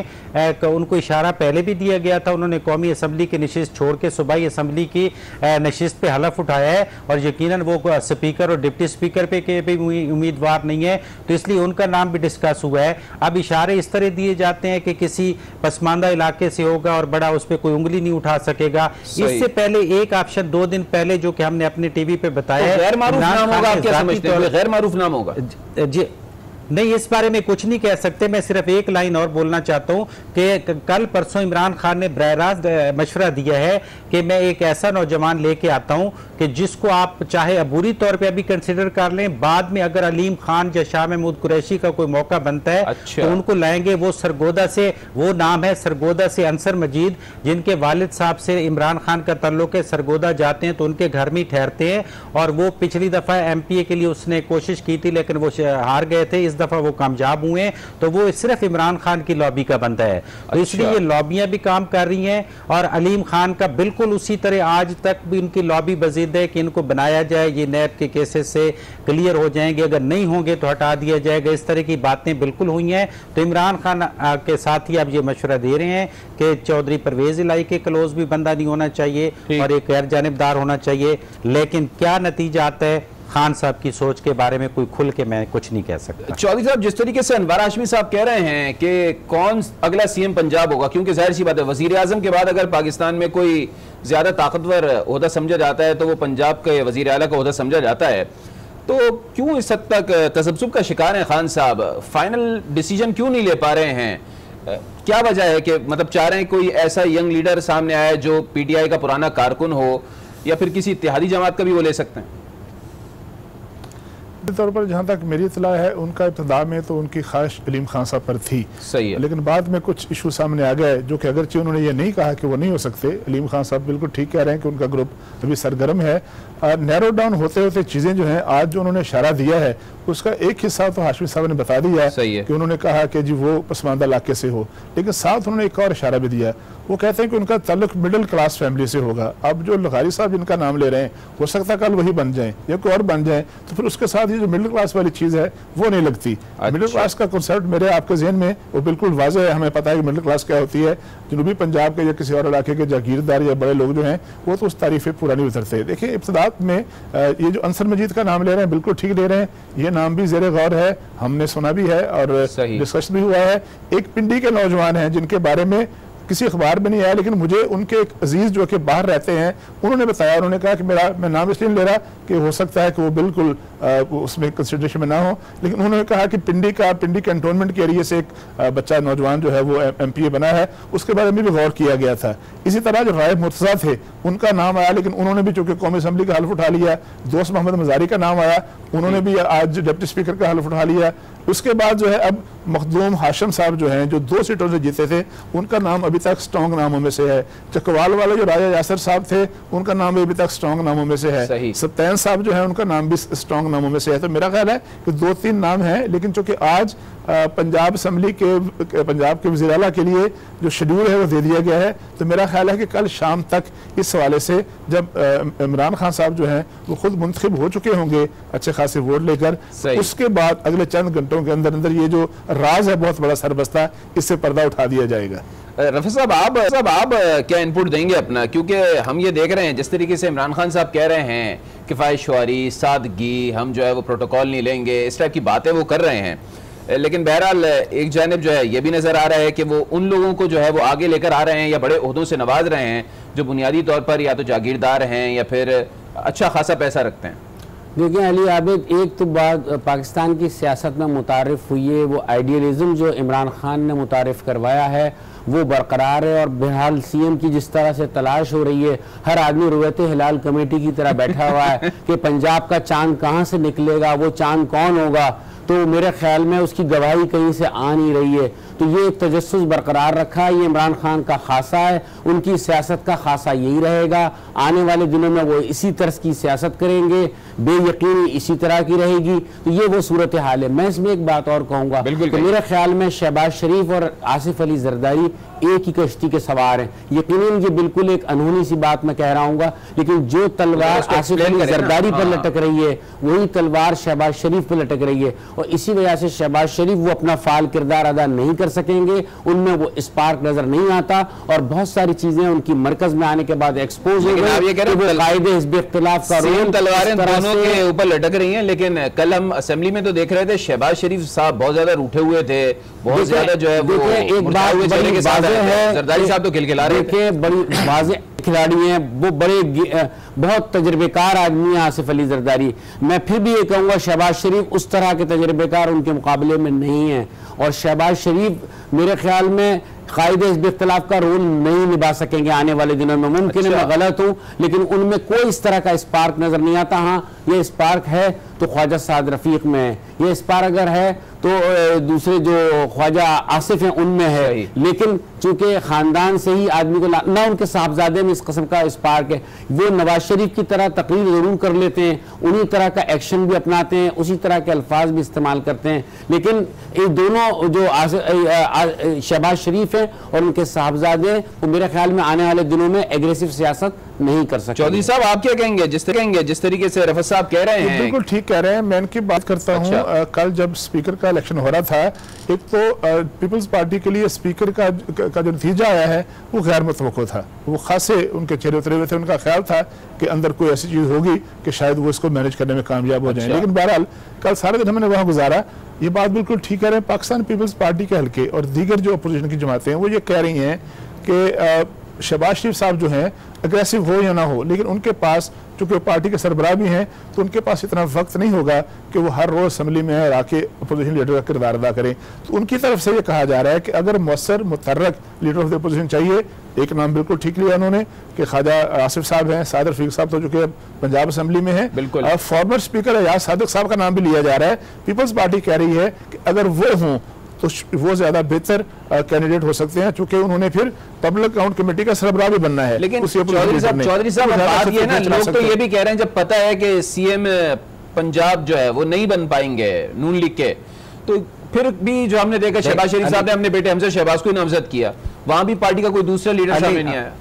उनको इशारा पहले भी दिया गया था। उन्होंने कौमी असम्बली की नशिस्त छोड़ के सूबाई असम्बली की नशिस्त पे हलफ उठाया है और यकीनन वो स्पीकर और डिप्टी स्पीकर पे के भी उम्मीदवार नहीं है, तो इसलिए उनका नाम भी डिस्कस हुआ है। अब इशारे इस तरह दिए जाते हैं कि किसी पसमानदा इलाके से होगा और बड़ा उस पर कोई उंगली नहीं उठा सकेगा। इससे पहले एक ऑप्शन 2 दिन पहले जो कि हमने अपने टीवी पे बताया गैर मारूफ नाम होगा, आप क्या समझते हैं? गैर मारूफ नाम होगा जी नहीं, इस बारे में कुछ नहीं कह सकते। मैं सिर्फ एक लाइन और बोलना चाहता हूं कि कल परसों इमरान खान ने बराह रास्त मशवरा दिया है कि मैं एक ऐसा नौजवान लेके आता हूं कि जिसको आप चाहे अबूरी तौर पे अभी कंसिडर कर लें, बाद में अगर अलीम खान या शाह महमूद कुरैशी का कोई मौका बनता है तो उनको लाएंगे। वो सरगोदा से, वो नाम है सरगोदा से अंसर मजीद, जिनके वालिद साहब से इमरान खान का ताल्लुक है। सरगोदा जाते हैं तो उनके घर में ठहरते हैं और वो पिछली दफा MPA के लिए उसने कोशिश की थी लेकिन वो हार गए थे, इस दफा वो कामयाब हुए। तो वो सिर्फ इमरान खान की लॉबी का बनता है। तो इसलिए ये लॉबियां भी काम कर रही हैं और अलीम खान का बिल्कुल उसी तरह आज तक भी उनकी लॉबी बजीद है कि इनको बनाया जाए, ये नैब के केसेस से क्लियर हो जाएंगे, अगर नहीं होंगे तो हटा दिया जाएगा। इस तरह की बातें बिल्कुल हुई हैं। तो इमरान खान के साथ ही अब ये मशवरा दे रहे हैं कि चौधरी परवेज इलाही के क्लोज भी बंदा नहीं होना चाहिए और एक गैर जानिबदार होना चाहिए। लेकिन क्या नतीजा आता है खान साहब की सोच के बारे में कोई खुल के मैं कुछ नहीं कह सकता। चौधरी साहब, जिस तरीके से अनवर हाशमी साहब कह रहे हैं कि कौन अगला CM पंजाब होगा, क्योंकि जाहिर सी बात है वजीर आजम के बाद अगर पाकिस्तान में कोई ज्यादा ताकतवर ओहदा समझा जाता है तो वो पंजाब के वजीर आला का ओहदा समझा जाता है, तो क्यों इस हद तक तसब्सुब का शिकार है खान साहब? फाइनल डिसीजन क्यों नहीं ले पा रहे हैं? क्या वजह है कि मतलब चाह रहे हैं कोई ऐसा यंग लीडर सामने आए जो PTI का पुराना कारकुन हो या फिर किसी इत्तेहादी जमात का भी वो ले सकते हैं? तौर पर जहाँ तक मेरी इतला है उनका इब्तिदा में तो उनकी ख्वाहिश अलीम खान साहब पर थी, सही है, लेकिन बाद में कुछ इशू सामने आ गए जो कि अगरचे उन्होंने ये नहीं कहा कि वो नहीं हो सकते। अलीम खान साहब बिल्कुल ठीक कह रहे हैं कि उनका ग्रुप अभी सरगर्म है। नैरो डाउन होते होते चीज़ें जो हैं आज जो उन्होंने इशारा दिया है उसका एक हिस्सा तो हाशमी साहब ने बता दिया है कि उन्होंने कहा कि जी वो पसमानदा इलाके से हो, लेकिन साथ उन्होंने एक और इशारा भी दिया। वो कहते हैं कि उनका ताल्लुक मिडिल क्लास फैमिली से होगा। अब जो लगारी साहब जिनका नाम ले रहे हैं हो सकता है कल वही बन जाएं या कोई और बन जाएं, तो फिर उसके साथ ये जो मिडिल क्लास वाली चीज़ है वो नहीं लगती। मिडिल क्लास का कॉन्सेप्ट मेरे आपके जहन में वो बिल्कुल वाज़ेह है, हमें पता है कि मिडिल क्लास क्या होती है। जनूबी पंजाब के या किसी और इलाके के जागीरदार या बड़े लोग जो हैं वो तो उस तारीफ पे पूरा नहीं उतरते। देखिए इब्तिदात में ये जो अंसर मजीद का नाम ले रहे हैं बिल्कुल ठीक ले रहे हैं, ये नाम भी ज़ेरे गौर है, हमने सुना भी है और डिस्कशन भी हुआ है। एक पिंडी के नौजवान हैं जिनके बारे में किसी अखबार में नहीं आया, लेकिन मुझे उनके एक अजीज जो कि बाहर रहते हैं उन्होंने बताया, उन्होंने कहा कि मैं नाम इसलिए ले रहा कि हो सकता है कि वो बिल्कुल उसमें कंसिडरेशन में ना हो, लेकिन उन्होंने कहा कि पिंडी कैंटोनमेंट के एरिए से एक बच्चा नौजवान जो है वो MPA बना है, उसके बारे में भी गौर किया गया था। इसी तरह जो गायब मुर्तज़ा थे उनका नाम आया, लेकिन उन्होंने भी चूंकि कौमी असम्बली का हल्फ उठा लिया। दोस्त मोहम्मद मजारी का नाम आया, उन्होंने भी आज डिप्टी स्पीकर का हल्फ उठा लिया। उसके बाद जो है अब मखदूम हाशिम साहब जो हैं जो 2 सीटों से जीते थे उनका नाम अभी तक स्ट्रॉन्ग नामों में से है। चकवाल वाले जो राजा यासर साहब थे उनका नाम भी अभी तक स्ट्रॉन्ग नामों में से है। सत्तैन साहब जो है उनका नाम भी स्ट्रॉन्ग नामों में से है। तो मेरा ख्याल है कि 2-3 नाम हैं, लेकिन चूंकि आज पंजाब असम्बली के पंजाब के वज़ीर आला के लिए जो शेड्यूल है वो दे दिया गया है, तो मेरा ख्याल है कि कल शाम तक इस हवाले से जब इमरान खान साहब जो हैं वो खुद मुंतखब हो चुके होंगे अच्छे खासे वोट लेकर, उसके बाद अगले चंद घंटों के अंदर अंदर ये जो राज है बहुत बड़ा सरबस्ता, इससे पर्दा उठा दिया जाएगा। रफी साहब आप क्या इनपुट देंगे अपना, क्योंकि हम ये देख रहे हैं जिस तरीके से इमरान खान साहब कह रहे हैं किफ़ायत शुआरी, सादगी, हम जो है वो प्रोटोकॉल नहीं लेंगे, इस टाइप की बातें वो कर रहे हैं, लेकिन बहरहाल एक जानिब जो है ये भी नज़र आ रहा है कि वो उन लोगों को जो है वो आगे लेकर आ रहे हैं या बड़े ओहदों से नवाज रहे हैं जो बुनियादी तौर पर या तो जागीरदार हैं या फिर अच्छा खासा पैसा रखते हैं। देखिए अली आबिद, एक तो बात पाकिस्तान की सियासत में मुतारिफ हुई है, वो आइडियलिज्म जो इमरान खान ने मुतारिफ करवाया है वो बरकरार है और बहरहाल CM की जिस तरह से तलाश हो रही है, हर आदमी रुयत हिलाल कमेटी की तरह बैठा हुआ है कि पंजाब का चांद कहाँ से निकलेगा, वो चांद कौन होगा। तो मेरे ख्याल में उसकी गवाही कहीं से आ नहीं रही है। तो ये एक तजस्सुस बरकरार रखा है, ये इमरान खान का खासा है, उनकी सियासत का खासा यही रहेगा। आने वाले दिनों में वो इसी तरह की सियासत करेंगे, बेयकीनी इसी तरह की रहेगी। तो ये वो सूरत हाल है। मैं इसमें एक बात और कहूँगा कि मेरे ख्याल में शहबाज शरीफ और आसिफ अली जरदारी एक ही कश्ती के सवार हैं। यकीनन ये बिल्कुल एक अनहोनी सी बात मैं कह रहा हूँ, लेकिन जो तलवार आसिफ अली जरदारी पर लटक रही है वही तलवार शहबाज शरीफ पर लटक रही है, और इसी वजह से शहबाज शरीफ वो अपना फाल किरदार अदा नहीं कर सकेंगे, उनमें वो स्पार्क नजर नहीं आता, और बहुत सारी चीजें उनकी मरकज में आने के बाद एक्सपोज हो गई। इख्तिलाफ का रोल तलवारें दोनों के ऊपर लटक रही हैं। लेकिन कल हम असेंबली में तो देख रहे थे शहबाज शरीफ साहब बहुत ज्यादा रूठे हुए थे, बहुत ज्यादा जो है वो एक बात है, जरदारी साहब तो खिलखिला रहे थे। बड़ी वाज़ेह खिलाड़ी हैं, वो बड़े बहुत तजर्बेकार आदमी है आसिफ अली जरदारी। मैं फिर भी ये कहूँगा शहबाज शरीफ उस तरह के तजर्बेकार उनके मुकाबले में नहीं है, और शहबाज शरीफ मेरे ख्याल में कायदे हिज़्ब इख्तिलाफ का रोल नहीं निभा सकेंगे आने वाले दिनों में। मुमकिन है मैं गलत हूँ, लेकिन उनमें कोई इस तरह का स्पार्क नजर नहीं आता। हाँ, ये स्पार्क है तो ख्वाजा साद रफीक में है, ये स्पार्क अगर है तो दूसरे जो ख्वाजा आसिफ हैं उनमें है, लेकिन चूंकि खानदान से ही आदमी को ना उनके साहबजादे में इस किस्म का स्पार्क है। वो नवाज शरीफ की तरह तकरीर जरूर कर लेते हैं, उन्हीं तरह का एक्शन भी अपनाते हैं, उसी तरह के अल्फाज भी इस्तेमाल करते हैं, लेकिन ये दोनों जो शहबाज शरीफ हैं और उनके साहबजादे वो मेरे ख्याल में आने वाले दिनों में एग्रेसिव सियासत नहीं कर सकते। चौधरी साहब आप क्या कहेंगे जिस तरीके से रफत साहब कह रहे हैं? बिल्कुल ठीक कह रहे हैं। मैं इनकी बात करता हूँ। कल जब स्पीकर का इलेक्शन हो रहा था, एक तो पीपल्स पार्टी के लिए स्पीकर का जो नतीजा आया है वो गैर मुतवक्को था। वो खासे उनके चेहरे उतरे हुए थे, उनका ख्याल था कि अंदर कोई ऐसी चीज होगी कि शायद वो इसको मैनेज करने में कामयाब हो जाए। लेकिन बहरहाल कल सारे दिन हमने वहाँ गुजारा। ये बात बिल्कुल ठीक कह रहे हैं। पाकिस्तान पीपल्स पार्टी के हल्के और दीगर जो अपोजिशन की जमातें हैं वो ये कह रही हैं कि शहबाज शरीफ साहब जो हैं अग्रेसिव हो या ना हो, लेकिन उनके पास चूंकि पार्टी के सरबराह भी हैं तो उनके पास इतना वक्त नहीं होगा कि वो हर रोज असेंबली में आके अपोजिशन लीडर का किरदार अदा करें। तो उनकी तरफ से ये कहा जा रहा है कि अगर मौसर मुतहर्रक लीडर ऑफ द अपोजिशन चाहिए, एक नाम बिल्कुल ठीक लिया उन्होंने कि ख्वाजा आसिफ साहब हैं, साद रफीक साहब तो चूंकि पंजाब असेंबली में है, बिल्कुल फॉर्मर स्पीकर अयाज सादिक साहब का नाम भी लिया जा रहा है। पीपल्स पार्टी कह रही है कि अगर वो हों तो वो ज्यादा बेहतर कैंडिडेट हो सकते हैं, चूंकि उन्होंने फिर पब्लिक अकाउंट कमेटी का सरबराह भी बनना है। लेकिन चौधरी साहब बात ये ना, लोग तो ये भी कह रहे हैं जब पता है कि सीएम पंजाब जो है वो नहीं बन पाएंगे नून लीग के, तो फिर भी जो हमने देखा शहबाज शरीफ साहब ने अपने बेटे हमजा शहबाज को नामजद किया, वहां भी पार्टी का कोई दूसरा लीडर सामने नहीं आया।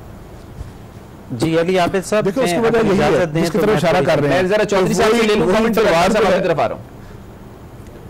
जी अली आबिद साहब, देखो उसकी वजह यही है, जिसकी तरफ इशारा कर रहे हैं। जरा चौधरी साहब से ले लूं कमेंट, तरफ आ रहा हूं।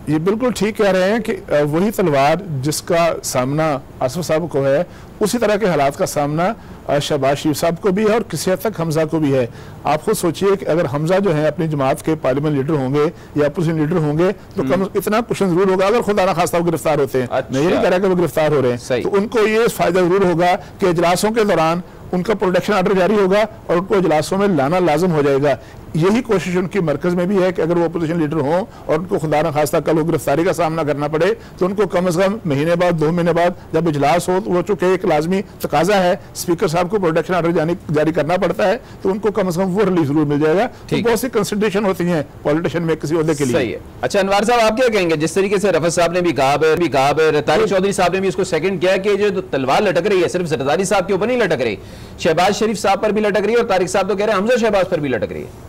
ये बिल्कुल ठीक कह रहे हैं कि वही तलवार जिसका सामना आसिफ साहब को है, उसी तरह के हालात का सामना शहबाज शरीफ साहब को भी है और किसी हद तक हमजा को भी है। आप खुद सोचिए कि अगर हमजा जो है अपनी जमात के पार्लियामेंट लीडर होंगे या अपोजिशन लीडर होंगे तो कम इतना क्वेश्चन जरूर होगा अगर खुदा ना खास्ता गिरफ्तार होते हैं। मैं ये नहीं कह रहा कि वो गिरफ्तार हो रहे हैं, तो उनको ये फायदा जरूर होगा कि इजलासों के दौरान उनका प्रोटेक्शन ऑर्डर जारी होगा और उनको इजलासों में लाना लाजम हो जाएगा। यही कोशिश उनकी मरकज में भी है कि अगर वो अपोजिशन लीडर हो और उनको खुदा न खास्ता कल वो गिरफ्तारी का सामना करना पड़े तो उनको कम से कम महीने बाद 2 महीने बाद जब इजलास हो, तो वो चूंकि एक लाजमी तकाजा है, स्पीकर साहब को प्रोटेक्शन ऑर्डर जारी करना पड़ता है, तो उनको कम से कम वो रिलीज जरूर मिल जाएगा। तो बहुत सी कंसिडरेशन होती है पॉलिटिशियन में किसी ओहदे के लिए। सही है। अच्छा अनवर साहब आप क्या कहेंगे, जिस तरीके से रफत साहब ने भी कहा, तारिक चौधरी साहब ने भी इसको सेकंड किया कि जो तलवार लटक रही है सिर्फ जरदारी साहब के ऊपर नहीं लटक रही, शहबाज शरीफ साहब पर भी लटक रही है और तारिक साहब तो कह रहे हैं हमजा शहबाज पर भी लटक रही है।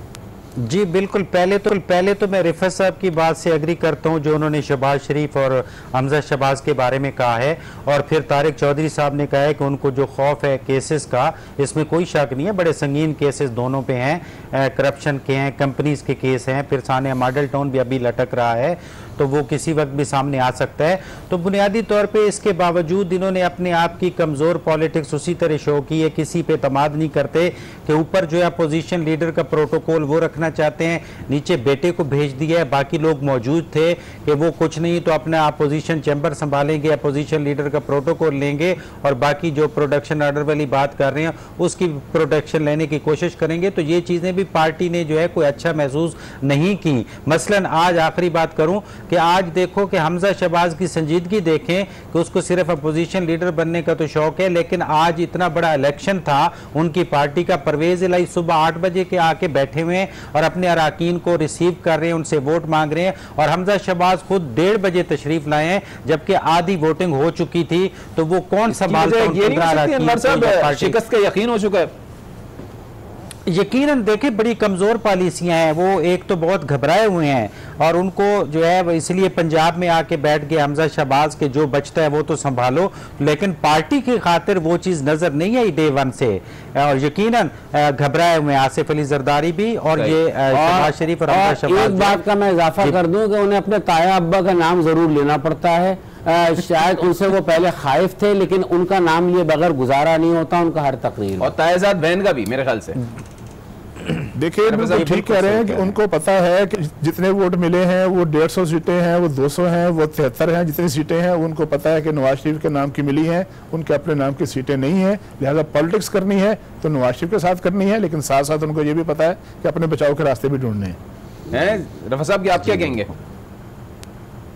जी बिल्कुल, पहले तो मैं रिफत साहब की बात से एग्री करता हूं जो उन्होंने शहबाज शरीफ और हमजा शहबाज के बारे में कहा है, और फिर तारिक चौधरी साहब ने कहा है कि उनको जो खौफ है केसेस का, इसमें कोई शक नहीं है, बड़े संगीन केसेस दोनों पे हैं, करप्शन के हैं, कंपनीज के केस हैं, फिर सानिया मॉडल टाउन भी अभी लटक रहा है, तो वो किसी वक्त भी सामने आ सकता है। तो बुनियादी तौर पे इसके बावजूद इन्होंने अपने आप की कमज़ोर पॉलिटिक्स उसी तरह शो की है, किसी पे तमाद नहीं करते कि ऊपर जो है अपोजिशन लीडर का प्रोटोकॉल वो रखना चाहते हैं, नीचे बेटे को भेज दिया है, बाकी लोग मौजूद थे कि वो कुछ नहीं तो अपना अपोजिशन चैम्बर संभालेंगे, अपोजिशन लीडर का प्रोटोकॉल लेंगे और बाकी जो प्रोडक्शन ऑर्डर वाली बात कर रहे हैं उसकी प्रोटेक्शन लेने की कोशिश करेंगे। तो ये चीज़ें भी पार्टी ने जो है कोई अच्छा महसूस नहीं की। मसलन आज आखिरी बात करूँ कि आज देखो कि हमजा शहबाज की संजीदगी देखें कि उसको सिर्फ अपोजिशन लीडर बनने का तो शौक है, लेकिन आज इतना बड़ा इलेक्शन था उनकी पार्टी का, परवेज इलाही सुबह 8 बजे के आके बैठे हुए हैं और अपने अराकीन को रिसीव कर रहे हैं, उनसे वोट मांग रहे हैं, और हमजा शहबाज खुद 1:30 बजे तशरीफ लाए हैं जबकि आधी वोटिंग हो चुकी थी। तो वो कौन संभालता है? शिकस्त का यकीन हो चुका है। यकीनन देखें बड़ी कमज़ोर पॉलिसियां हैं, वो एक तो बहुत घबराए हुए हैं और उनको जो है वो इसलिए पंजाब में आके बैठ गए हमजा शहबाज के जो बचता है वो तो संभालो, लेकिन पार्टी की खातिर वो चीज़ नज़र नहीं आई डे 1 से, और यकीनन घबराए हुए हैं आसिफ अली जरदारी भी और ये शहबाज शरीफ और हमजा शहबाज। एक बात का मैं इजाफा कर दूं कि उन्हें अपने ताया अब्बा का नाम जरूर लेना पड़ता है। शायद उनसे वो पहले खाइफ थे, लेकिन उनका नाम लिए बगैर गुजारा नहीं होता, उनका हर तकरीर। और तायाजाद बहन का भी मेरे ख्याल से। देखिए बिल्कुल ठीक कह रहे हैं कि उनको पता है कि जितने वोट मिले हैं वो 150 सीटें हैं, वो 200 हैं, वो 73 हैं, जितनी सीटें हैं उनको पता है कि नवाज शरीफ के नाम की मिली हैं, उनके अपने नाम की सीटें नहीं हैं, लिहाजा पॉलिटिक्स करनी है तो नवाज शरीफ के साथ करनी है, लेकिन साथ साथ उनको ये भी पता है कि अपने बचाव के रास्ते भी ढूंढने हैं। रफा साहब की आप क्या कहेंगे?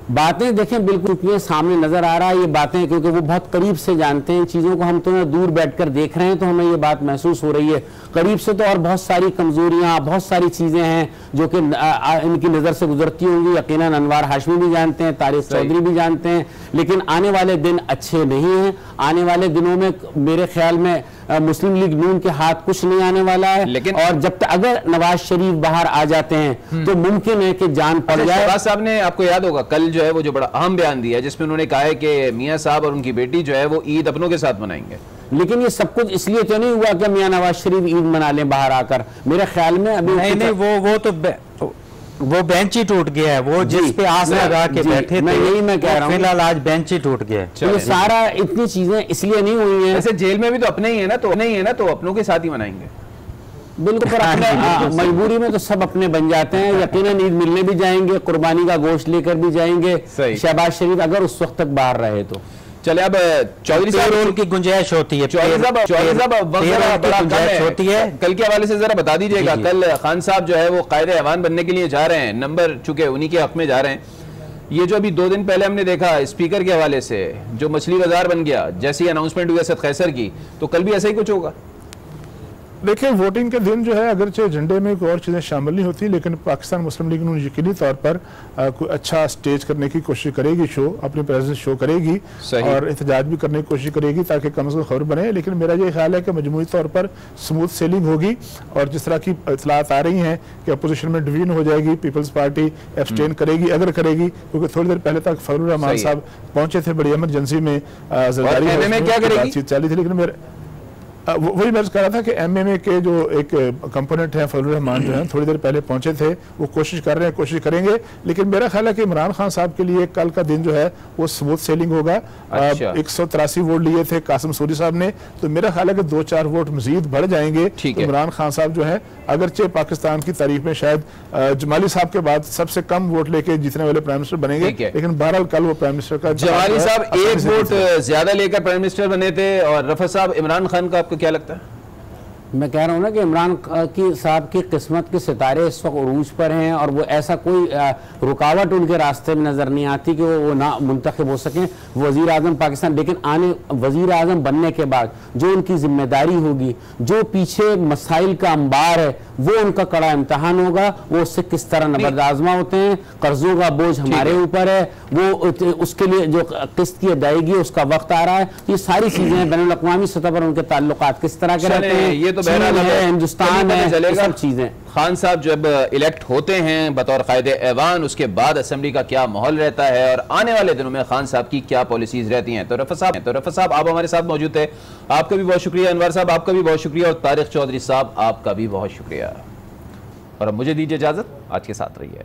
बातें देखें बिल्कुल सामने नजर आ रहा है ये बातें, क्योंकि वो बहुत करीब से जानते हैं चीज़ों को, हम तो दूर बैठकर देख रहे हैं तो हमें ये बात महसूस हो रही है करीब से। तो और बहुत सारी कमजोरियां, बहुत सारी चीज़ें हैं जो कि इनकी नज़र से गुजरती होंगी। यकीनन अनवार हाशमी भी जानते हैं, तारिक चौधरी भी जानते हैं, लेकिन आने वाले दिन अच्छे नहीं हैं। आने वाले दिनों में मेरे ख्याल में मुस्लिम लीग नून के हाथ कुछ नहीं आने वाला है, लेकिन और जब तक अगर नवाज शरीफ बाहर आ जाते हैं तो मुमकिन है कि जान पड़ जाए। शहबाज साहब ने, आपको याद होगा कल जो है वो जो बड़ा अहम बयान दिया है जिसमें उन्होंने कहा है कि मियां साहब और उनकी बेटी जो है वो ईद अपनों के साथ मनाएंगे। लेकिन ये सब कुछ इसलिए तो नहीं हुआ कि मियां नवाज शरीफ ईद मना लें बाहर आकर। मेरे ख्याल में अभी नहीं वो बेंच ही टूट गया है, वो जिस पे आस लगा के बैठे मैं यही मैं कह रहा हूँ, फिलहाल आज बेंच ही टूट गया। ये सारा इतनी चीजें इसलिए नहीं हुई हैं। ऐसे जेल में भी तो अपने ही है ना, तो नहीं है ना, तो अपनों के साथ ही मनाएंगे। बिल्कुल, पर अपने मजबूरी में तो सब अपने बन जाते हैं। यकीनन ईद मिलने भी जाएंगे, कुर्बानी का गोश्त लेकर भी जाएंगे शहबाज शरीफ अगर उस वक्त तक बाहर रहे तो। चले अब चौधरी साहब रोल की गुंजाइश होती है, होती है। कल के हवाले से जरा बता दीजिएगा, कल खान साहब जो है वो कायदे ऐवान बनने के लिए जा रहे हैं, नंबर चूंकि उन्हीं के हक में जा रहे हैं। ये जो अभी 2 दिन पहले हमने देखा स्पीकर के हवाले से जो मछली बाजार बन गया, जैसी अनाउंसमेंट हुई असद कैसर की, तो कल भी ऐसा ही कुछ होगा। देखिए वोटिंग के दिन जो है अगरचे एजेंडे में कोई और चीज़ें शामिल नहीं होती, लेकिन पाकिस्तान मुस्लिम लीग नून यकीनी तौर पर कोई अच्छा स्टेज करने की कोशिश करेगी, शो अपनी प्रेजेंस शो करेगी और एहतजाज भी करने की कोशिश करेगी ताकि कम से कम खबर बने। लेकिन मेरा ये ख्याल है कि मजमूई तौर पर स्मूथ सेलिंग होगी और जिस तरह की इतलात आ रही हैं कि अपोजिशन में डिवीजन हो जाएगी, पीपल्स पार्टी एब्सटेन करेगी अगर करेगी, क्योंकि थोड़ी देर पहले तक फजलुर रहमान साहब पहुंचे थे बड़ी इमरजेंसी में, बातचीत चली थी। लेकिन मेरे वही मैं कह रहा था कि एमएमए के जो एक कंपोनेंट है फजलुर रहमान जो है थोड़ी देर पहले पहुंचे थे, वो कोशिश कर रहे हैं, कोशिश करेंगे। लेकिन मेरा ख्याल है कि इमरान खान साहब के लिए कल का दिन जो है वो स्मूथ सेलिंग होगा। 183 वोट लिए थे कासिम सूरी साहब ने, तो मेरा ख्याल है कि 2-4 वोट मजीद बढ़ जाएंगे। तो इमरान खान साहब जो है अगरचे पाकिस्तान की तारीख में शायद जमाली साहब के बाद सबसे कम वोट लेके जीतने वाले प्राइम मिनिस्टर बनेंगे, लेकिन बहरहाल कल वो प्राइम मिनिस्टर का जमाली साहब 1 वोट ज्यादा लेकर प्राइम मिनिस्टर बने थे। और रफा साहब, इमरान खान का क्या लगता है? मैं कह रहा हूँ ना कि इमरान की साहब की किस्मत के सितारे इस वक्त उरूज पर हैं और वो ऐसा कोई रुकावट उनके रास्ते में नज़र नहीं आती कि वो ना मुंतखब हो सकें वज़ीर आज़म पाकिस्तान। लेकिन आने वज़ीर आज़म बनने के बाद जो उनकी जिम्मेदारी होगी, जो पीछे मसाइल का अंबार है, वो उनका कड़ा इम्तहान होगा। वो उससे किस तरह नबर्द आजमा होते हैं, कर्जों का बोझ हमारे ऊपर है, वो उसके लिए जो किस्त की अदायगी उसका वक्त आ रहा है। ये सारी चीज़ें बैनुल अक़वामी सतह पर उनके ताल्लुकात किस तरह के रहते हैं, ये तो बहरहाल है, हिंदुस्तान है, सब चीजें। खान साहब जब इलेक्ट होते हैं बतौर कायदे ऐवान, उसके बाद असेंबली का क्या माहौल रहता है और आने वाले दिनों में खान साहब की क्या पॉलिसीज रहती हैं। तो रफा साहब आप हमारे साथ मौजूद थे, आपका भी बहुत शुक्रिया। अनवर साहब आपका भी बहुत शुक्रिया और तारिक चौधरी साहब आपका भी बहुत शुक्रिया। और अब मुझे दीजिए इजाजत, आज के साथ रहिए।